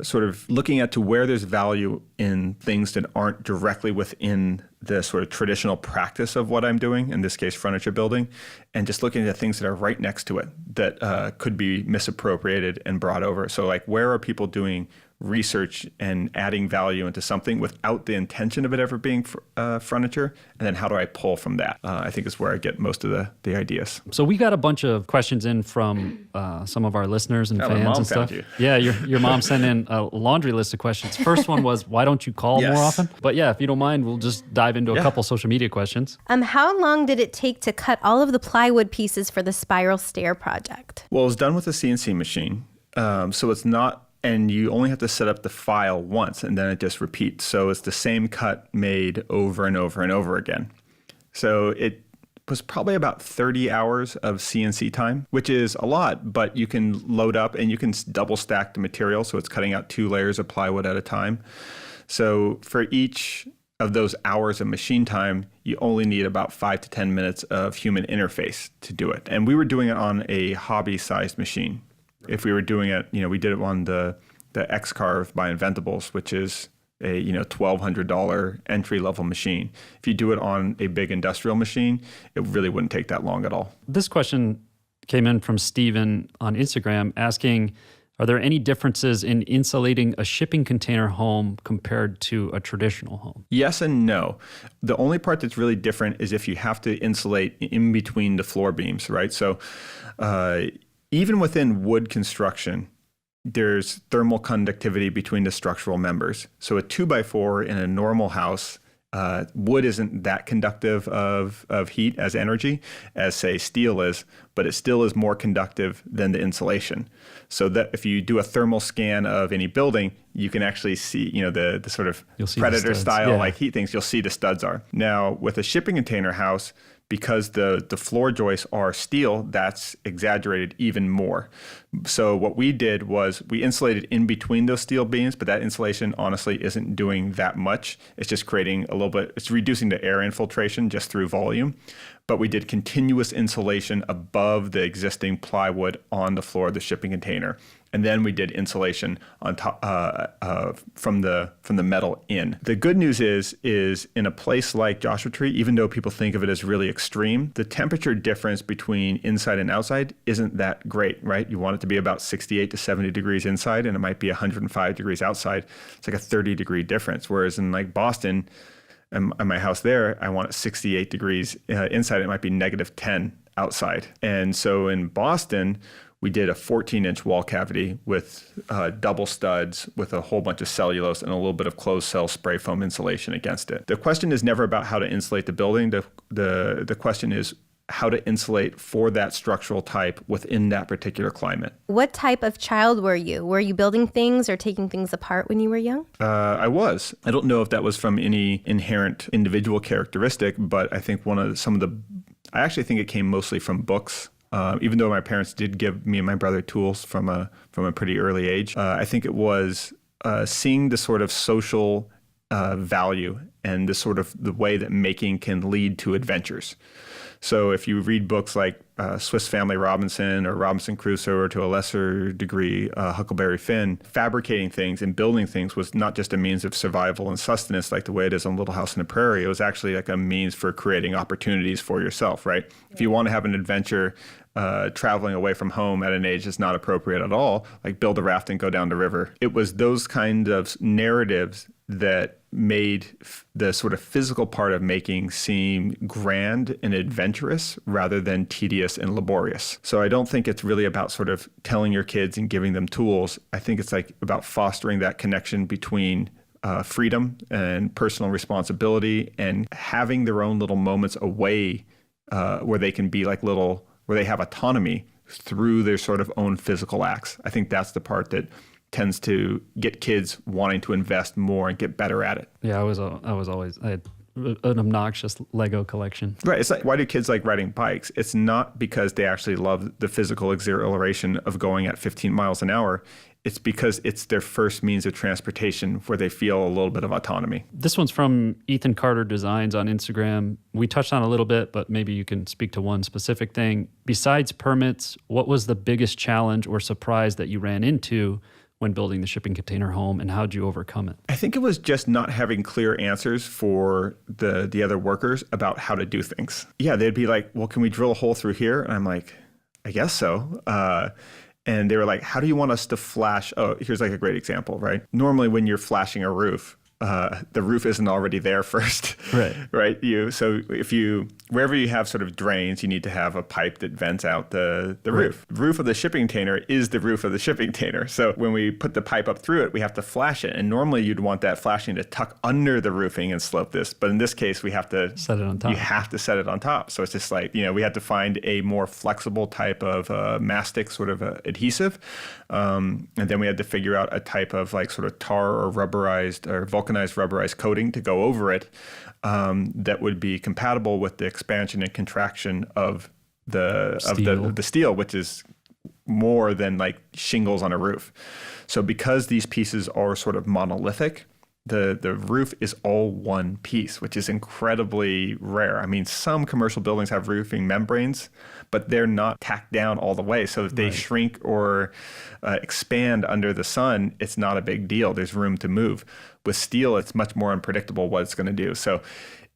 sort of looking at to where there's value in things that aren't directly within the sort of traditional practice of what I'm doing, in this case, furniture building, and just looking at things that are right next to it that could be misappropriated and brought over. So like, where are people doing research and adding value into something without the intention of it ever being furniture? And then how do I pull from that? I think is where I get most of the ideas. So we got a bunch of questions in from some of our listeners and my fans mom and stuff. found you. Yeah, your mom sent in a laundry list of questions. First one was, why don't you call Yes. more often? But yeah, if you don't mind, we'll just dive into a couple social media questions. How long did it take to cut all of the plywood pieces for the spiral stair project? Well, it was done with a CNC machine. So it's not, and you only have to set up the file once and then it just repeats. So it's the same cut made over and over and over again. So it was probably about 30 hours of CNC time, which is a lot, but you can load up and you can double stack the material. So it's cutting out 2 layers of plywood at a time. So for each of those hours of machine time, you only need about 5 to 10 minutes of human interface to do it. And we were doing it on a hobby-sized machine. If we were doing it, we did it on the X-Carve by Inventables, which is a $1,200 entry-level machine. If you do it on a big industrial machine, it really wouldn't take that long at all. This question came in from Steven on Instagram asking, are there any differences in insulating a shipping container home compared to a traditional home? Yes and no. The only part that's really different is if you have to insulate in between the floor beams, right? So even within wood construction, there's thermal conductivity between the structural members. So a 2x4 in a normal house, wood isn't that conductive of heat as energy as, say, steel is, but it still is more conductive than the insulation. So that if you do a thermal scan of any building, you can actually see, the sort of predator style like heat things, you'll see the studs are. Now, with a shipping container house, because the floor joists are steel, that's exaggerated even more. So what we did was we insulated in between those steel beams, but that insulation honestly isn't doing that much. It's just creating a little bit, it's reducing the air infiltration just through volume. But we did continuous insulation above the existing plywood on the floor of the shipping container. And then we did insulation on top from the metal in. The good news is in a place like Joshua Tree, even though people think of it as really extreme, the temperature difference between inside and outside isn't that great, right? You want it to be about 68 to 70 degrees inside, and it might be 105 degrees outside. It's like a 30-degree difference. Whereas in like Boston, in my house there, I want it 68 degrees inside. It might be -10 outside. And so in Boston, we did a 14-inch wall cavity with double studs with a whole bunch of cellulose and a little bit of closed cell spray foam insulation against it. The question is never about how to insulate the building. The question is how to insulate for that structural type within that particular climate. What type of child were you? Were you building things or taking things apart when you were young? I was. I don't know if that was from any inherent individual characteristic, but I think I actually think it came mostly from books. Even though my parents did give me and my brother tools from a pretty early age, I think it was seeing the sort of social value and the way that making can lead to adventures. So if you read books like Swiss Family Robinson or Robinson Crusoe, or to a lesser degree, Huckleberry Finn, fabricating things and building things was not just a means of survival and sustenance like the way it is on Little House on the Prairie. It was actually like a means for creating opportunities for yourself, right? If you want to have an adventure traveling away from home at an age that's not appropriate at all, like build a raft and go down the river. It was those kind of narratives that made the sort of physical part of making seem grand and adventurous rather than tedious and laborious. So I don't think it's really about sort of telling your kids and giving them tools. I think it's like about fostering that connection between freedom and personal responsibility and having their own little moments away where they can be like where they have autonomy through their sort of own physical acts. I think that's the part that tends to get kids wanting to invest more and get better at it. Yeah, I had an obnoxious Lego collection. Right. It's like, why do kids like riding bikes? It's not because they actually love the physical exhilaration of going at 15 miles an hour. It's because it's their first means of transportation where they feel a little bit of autonomy. This one's from Ethan Carter Designs on Instagram. We touched on it a little bit, but maybe you can speak to one specific thing. Besides permits, what was the biggest challenge or surprise that you ran into when building the shipping container home, and how'd you overcome it? I think it was just not having clear answers for the other workers about how to do things. Yeah, they'd be like, well, can we drill a hole through here? And I'm like, I guess so. And they were like, how do you want us to flash? Oh, here's like a great example, right? Normally when you're flashing a roof, the roof isn't already there first, right? Wherever you have sort of drains, you need to have a pipe that vents out the roof. The roof of the shipping container is the roof of the shipping container. So when we put the pipe up through it, we have to flash it. And normally you'd want that flashing to tuck under the roofing and slope this. But in this case, we have to set it on top. You have to set it on top. So it's just like, we had to find a more flexible type of mastic sort of adhesive. And then we had to figure out a type of like sort of tar or rubberized or vulcanized rubberized coating to go over it that would be compatible with the expansion and contraction of the steel, which is more than like shingles on a roof. So because these pieces are sort of monolithic, the roof is all one piece, which is incredibly rare. I mean, some commercial buildings have roofing membranes, but they're not tacked down all the way. So if they shrink or expand under the sun, it's not a big deal. There's room to move. With steel, it's much more unpredictable what it's going to do. So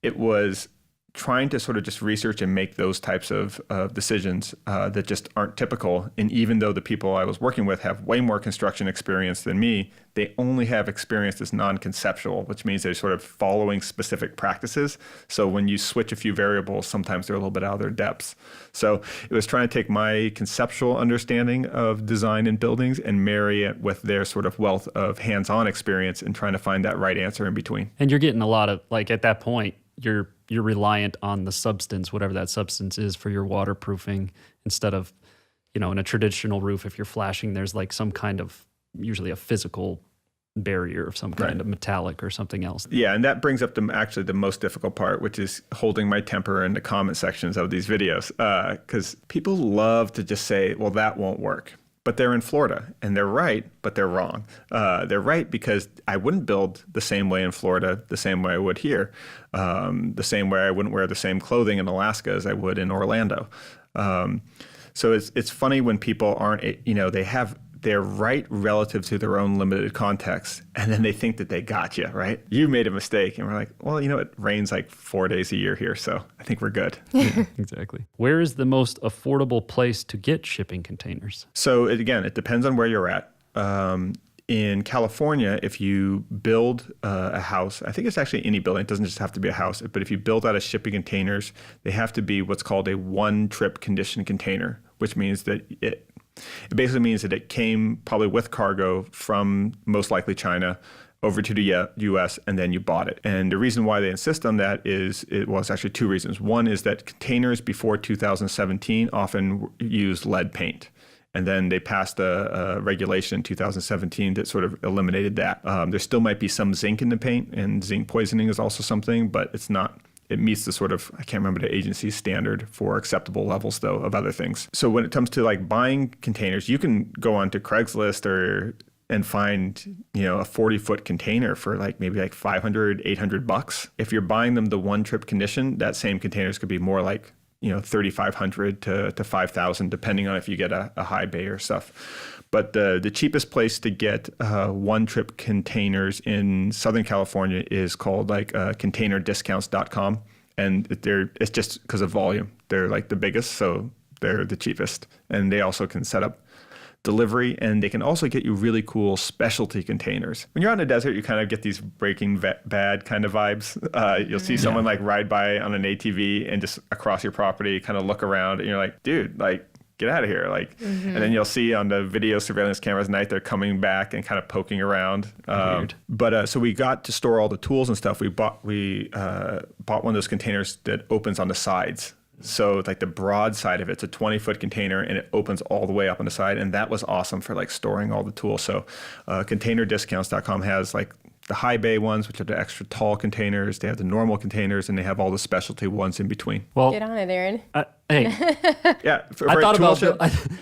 it was trying to sort of just research and make those types of decisions that just aren't typical. And even though the people I was working with have way more construction experience than me, they only have experience that's non-conceptual, which means they're sort of following specific practices. So when you switch a few variables, sometimes they're a little bit out of their depths. So it was trying to take my conceptual understanding of design in buildings and marry it with their sort of wealth of hands-on experience and trying to find that right answer in between. And you're getting a lot of, like at that point, you're reliant on the substance, whatever that substance is, for your waterproofing, instead of, in a traditional roof, if you're flashing, there's like some kind of, usually a physical barrier of some kind of metallic or something else. Yeah, and that brings up actually the most difficult part, which is holding my temper in the comment sections of these videos, because people love to just say, well, that won't work. But they're in Florida, and they're right, but they're wrong. They're right because I wouldn't build the same way in Florida, the same way I would here, the same way I wouldn't wear the same clothing in Alaska as I would in Orlando. So it's funny when people aren't, they're right relative to their own limited context, and then they think that they got you, right? You made a mistake, and we're like, well, it rains like 4 days a year here, so I think we're good. Yeah, exactly. Where is the most affordable place to get shipping containers? So it depends on where you're at. In California, if you build a house, I think it's actually any building, it doesn't just have to be a house, but if you build out of shipping containers, they have to be what's called a one-trip condition container, which means that it basically means that it came probably with cargo from most likely China over to the U.S. and then you bought it. And the reason why they insist on that is, it's actually two reasons. One is that containers before 2017 often used lead paint. And then they passed a regulation in 2017 that sort of eliminated that. There still might be some zinc in the paint, and zinc poisoning is also something, but it's not. It meets the sort of, I can't remember the agency's standard for acceptable levels, though, of other things. So when it comes to like buying containers, you can go onto Craigslist and find, a 40-foot container for maybe $500, $800. If you're buying them the one-trip condition, that same containers could be more like, $3,500 to $5,000, depending on if you get a high bay or stuff. But the cheapest place to get one-trip containers in Southern California is called containerdiscounts.com. And it's just because of volume. They're like the biggest, so they're the cheapest. And they also can set up delivery, and they can also get you really cool specialty containers. When you're out in the desert, you kind of get these Breaking Bad kind of vibes. You'll see someone ride by on an ATV and just across your property, kind of look around, and you're like, dude, get out of here. And then you'll see on the video surveillance cameras at night, they're coming back and kind of poking around. But so we got to store all the tools and stuff. We bought one of those containers that opens on the sides. So the broad side of it's a 20-foot container, and it opens all the way up on the side. And that was awesome for storing all the tools. So containerdiscounts.com has the high bay ones, which are the extra tall containers. They have the normal containers, and they have all the specialty ones in between. Well, get on it, Aaron. Hey, yeah. I thought about.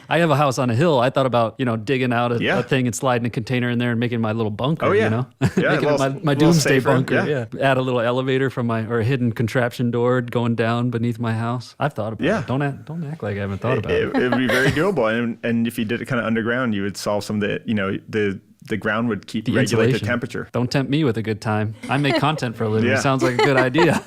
I have a house on a hill. I thought about digging out a thing and sliding a container in there and making my little bunker. Oh yeah, making my doomsday bunker. Yeah. Add a little elevator from or a hidden contraption door going down beneath my house. I've thought about it. Don't act like I haven't thought about it. It would be very doable, and if you did it kind of underground, you would solve some of the ground would regulate the temperature. Don't tempt me with a good time. I make content for a living. It sounds like a good idea.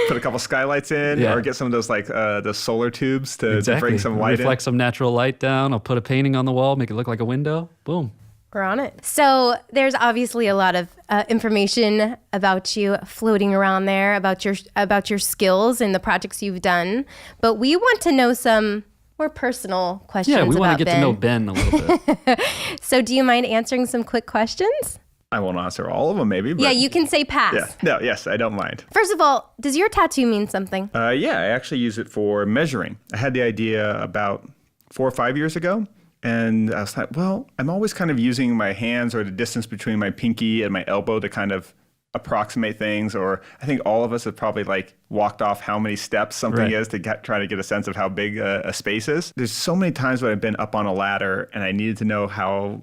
Put a couple skylights in, or get some of those like the solar tubes to bring some light Reflect some natural light down. I'll put a painting on the wall, make it look like a window. Boom. We're on it. So there's obviously a lot of information about you floating around there, about your skills and the projects you've done. But we want to know some more personal questions. Yeah, we want about to get Ben. to know Ben a little bit. So do you mind answering some quick questions? I won't answer all of them, maybe. But Yeah, you can say pass. Yeah. No, yes, I don't mind. First of all, does your tattoo mean something? Yeah, I actually use it for measuring. I had the idea about 4 or 5 years ago. And I was like, well, I'm always kind of using my hands or the distance between my pinky and my elbow to kind of approximate things. Or I think all of us have probably like walked off how many steps something is to try to get a sense of how big a space is. There's so many times when I've been up on a ladder and I needed to know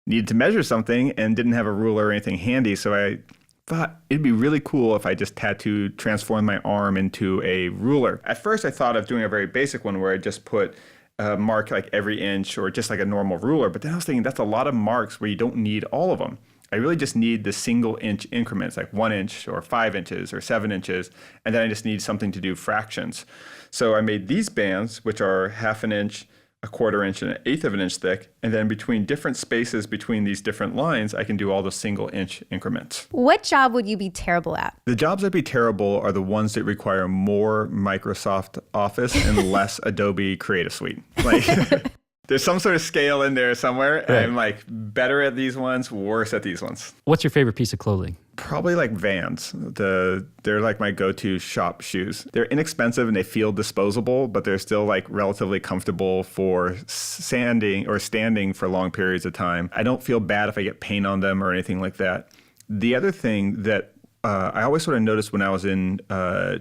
needed to measure something and didn't have a ruler or anything handy. So I thought it'd be really cool if I just transformed my arm into a ruler. At first I thought of doing a very basic one where I just put mark like every inch or just like a normal ruler. But then I was thinking that's a lot of marks where you don't need all of them. I really just need the single inch increments, like 1 inch or 5 inches or 7 inches. And then I just need something to do fractions. So I made these bands, which are 1/2 inch, 1/4 inch, and 1/8 of an inch thick. And then between different spaces between these different lines, I can do all the single inch increments. What job would you be terrible at? The jobs that'd be terrible are the ones that require more Microsoft Office and less Adobe Creative Suite. Like there's some sort of scale in there somewhere. Right. I'm like better at these ones, worse at these ones. What's your favorite piece of clothing? Probably like Vans. They're like my go-to shop shoes. They're inexpensive and they feel disposable, but they're still like relatively comfortable for standing for long periods of time. I don't feel bad if I get paint on them or anything like that. The other thing that I always sort of noticed when I was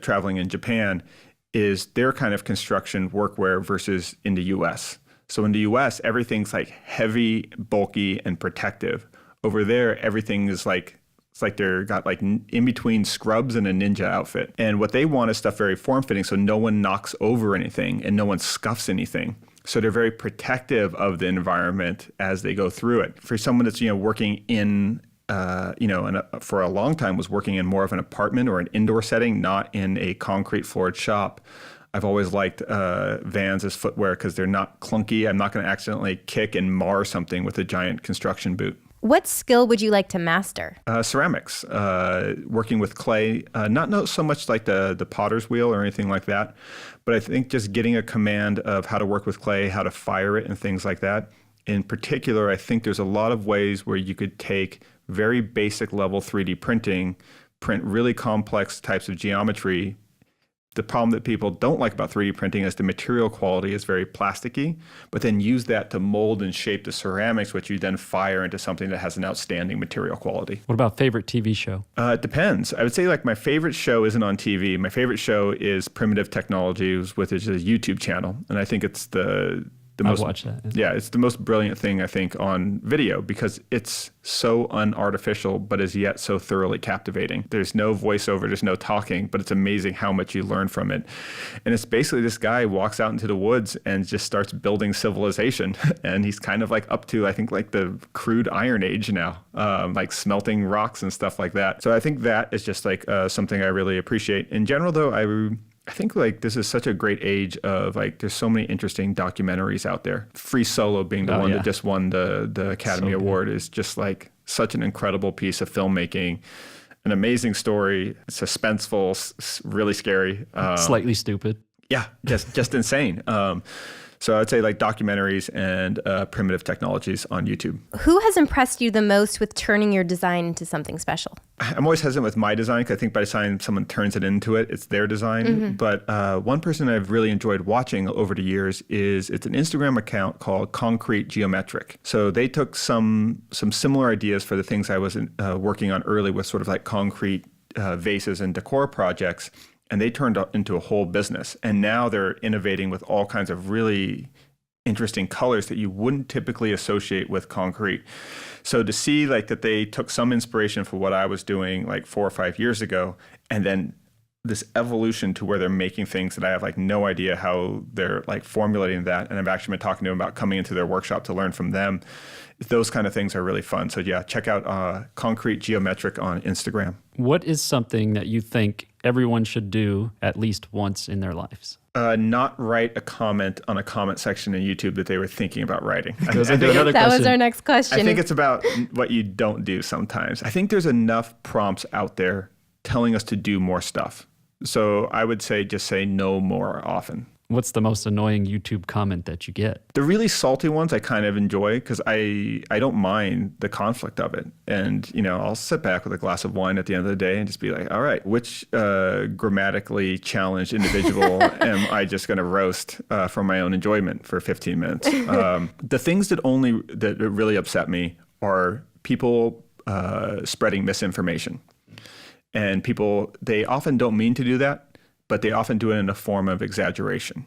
traveling in Japan is their kind of construction workwear versus in the US. So in the US, everything's like heavy, bulky, and protective. Over there, everything is like, it's like they're got like in between scrubs and a ninja outfit. And what they want is stuff very form-fitting so no one knocks over anything and no one scuffs anything. So they're very protective of the environment as they go through it. For someone that's, working in, for a long time was working in more of an apartment or an indoor setting, not in a concrete floored shop. I've always liked Vans as footwear because they're not clunky. I'm not going to accidentally kick and mar something with a giant construction boot. What skill would you like to master? Ceramics, working with clay, not so much like the potter's wheel or anything like that, but I think just getting a command of how to work with clay, how to fire it and things like that. In particular, I think there's a lot of ways where you could take very basic level 3D printing, print really complex types of geometry. The problem that people don't like about 3D printing is the material quality is very plasticky, but then use that to mold and shape the ceramics, which you then fire into something that has an outstanding material quality. What about favorite TV show? It depends. I would say like my favorite show isn't on TV. My favorite show is Primitive Technologies, which is a YouTube channel. And I think it's the most, I've watched that. Yeah, it's the most brilliant thing, I think, on video because it's so unartificial, but is yet so thoroughly captivating. There's no voiceover, there's no talking, but it's amazing how much you learn from it. And it's basically this guy walks out into the woods and just starts building civilization. And he's kind of like up to, I think, like the crude Iron Age now, like smelting rocks and stuff like that. So I think that is just like something I really appreciate. In general, though, I think like this is such a great age of like there's so many interesting documentaries out there. Free Solo being the one that just won the Academy Award is just like such an incredible piece of filmmaking, an amazing story, suspenseful, really scary, Slightly stupid. Yeah, just insane. So I'd say like documentaries and Primitive Technologies on YouTube. Who has impressed you the most with turning your design into something special? I'm always hesitant with my design because I think by the time someone turns it into it, it's their design. Mm-hmm. But one person I've really enjoyed watching over the years it's an Instagram account called Concrete Geometric. So they took some similar ideas for the things I was working on early with sort of like concrete vases and decor projects. And they turned into a whole business. And now they're innovating with all kinds of really interesting colors that you wouldn't typically associate with concrete. So to see like that they took some inspiration for what I was doing like 4 or 5 years ago, and then this evolution to where they're making things that I have like no idea how they're like formulating that. And I've actually been talking to them about coming into their workshop to learn from them. Those kind of things are really fun. So yeah, check out Concrete Geometric on Instagram. What is something that you think everyone should do at least once in their lives? Not write a comment on a comment section in YouTube that they were thinking about writing. That was our next question. I think it's about what you don't do sometimes. I think there's enough prompts out there telling us to do more stuff. So I would say just say no more often. What's the most annoying YouTube comment that you get? The really salty ones I kind of enjoy because I don't mind the conflict of it. And, I'll sit back with a glass of wine at the end of the day and just be like, all right, which grammatically challenged individual am I just going to roast for my own enjoyment for 15 minutes? The things that really upset me are people spreading misinformation. And people, they often don't mean to do that, but they often do it in a form of exaggeration.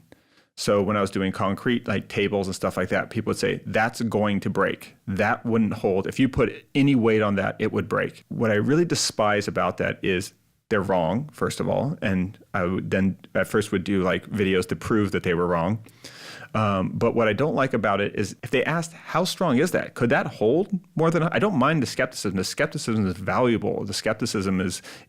So when I was doing concrete, like tables and stuff like that, people would say, that's going to break. That wouldn't hold. If you put any weight on that, it would break. What I really despise about that is they're wrong, first of all. And I would then at first would do like videos to prove that they were wrong. But what I don't like about it is if they asked, how strong is that? Could that hold more than, I don't mind the skepticism. The skepticism is valuable. The skepticism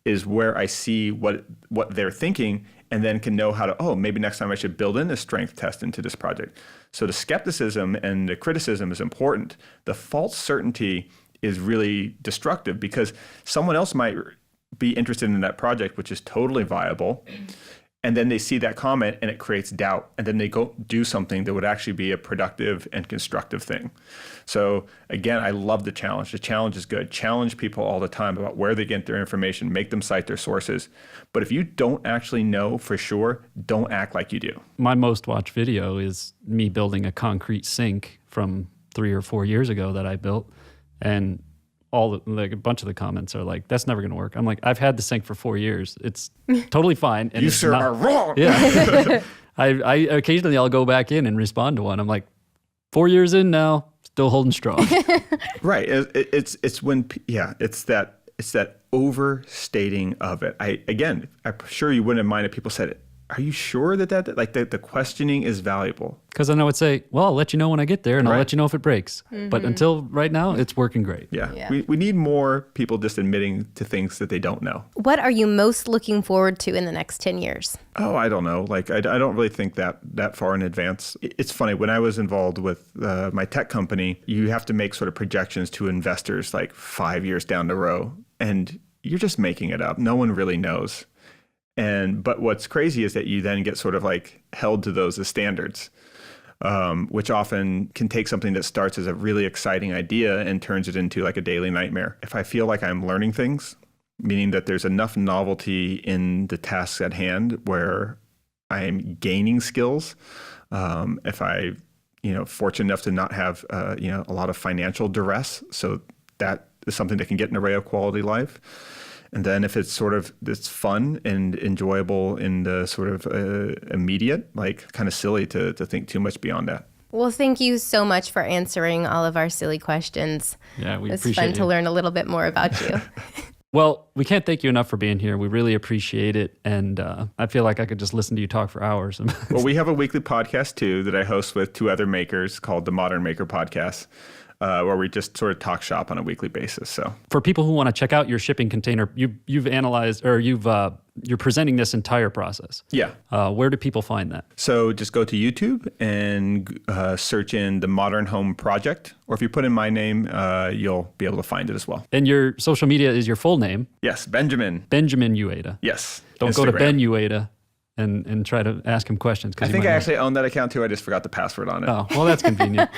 is where I see what they're thinking and then can know how to, maybe next time I should build in a strength test into this project. So the skepticism and the criticism is important. The false certainty is really destructive because someone else might be interested in that project, which is totally viable. And then they see that comment and it creates doubt. And then they go do something that would actually be a productive and constructive thing. So again, I love the challenge. The challenge is good. Challenge people all the time about where they get their information, make them cite their sources. But if you don't actually know for sure, don't act like you do. My most watched video is me building a concrete sink from 3 or 4 years ago that I built. And a bunch of the comments are like, that's never going to work. I'm like, I've had the sink for 4 years. It's totally fine. And you sir are wrong. Yeah. I occasionally I'll go back in and respond to one. I'm like, 4 years in now, still holding strong. Right. It's that overstating of it. I'm sure you wouldn't mind if people said it. Are you sure that the questioning is valuable? Because then I would say, well, I'll let you know when I get there and Right. I'll let you know if it breaks. Mm-hmm. But until right now, it's working great. Yeah. We need more people just admitting to things that they don't know. What are you most looking forward to in the next 10 years? Oh, I don't know. I don't really think that far in advance. It's funny. When I was involved with my tech company, you have to make sort of projections to investors like 5 years down the road. And you're just making it up. No one really knows. But what's crazy is that you then get sort of like held to those as standards, which often can take something that starts as a really exciting idea and turns it into like a daily nightmare. If I feel like I'm learning things, meaning that there's enough novelty in the tasks at hand where I'm gaining skills, if I, fortunate enough to not have, a lot of financial duress, so that is something that can get in the way of quality life. And then if it's it's fun and enjoyable in the sort of immediate, like kind of silly to think too much beyond that. Well, thank you so much for answering all of our silly questions. Yeah, we appreciate it. It's fun to learn a little bit more about you. Well, we can't thank you enough for being here. We really appreciate it. And I feel like I could just listen to you talk for hours. Well, we have a weekly podcast too that I host with 2 other makers called the Modern Maker Podcast. Where we just sort of talk shop on a weekly basis. So for people who want to check out your shipping container, you've analyzed or you're presenting this entire process. Yeah. Where do people find that? So just go to YouTube and search in the Modern Home Project, or if you put in my name, you'll be able to find it as well. And your social media is your full name? Yes, Benjamin Uyeda. Yes. Don't Instagram. go to Ben Uyeda and try to ask him questions. I think I actually own that account too. I just forgot the password on it. Oh, well, that's convenient.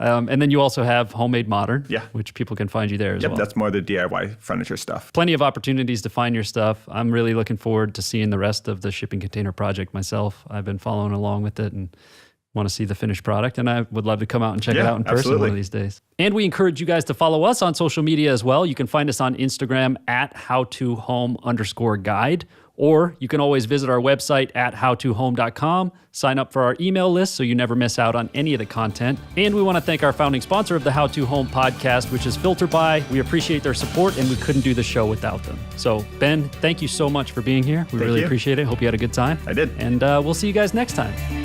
And then you also have Homemade Modern, yeah, which people can find you there as well. Yep, that's more the DIY furniture stuff. Plenty of opportunities to find your stuff. I'm really looking forward to seeing the rest of the shipping container project myself. I've been following along with it and want to see the finished product, and I would love to come out and check it out in person one of these days. And we encourage you guys to follow us on social media as well. You can find us on Instagram at howtohome_guide, or you can always visit our website at howtohome.com, sign up for our email list so you never miss out on any of the content. And we want to thank our founding sponsor of the How to Home podcast, which is Filter By. We appreciate their support, and we couldn't do the show without them. So, Ben, thank you so much for being here. We really appreciate it. Hope you had a good time. I did. And we'll see you guys next time.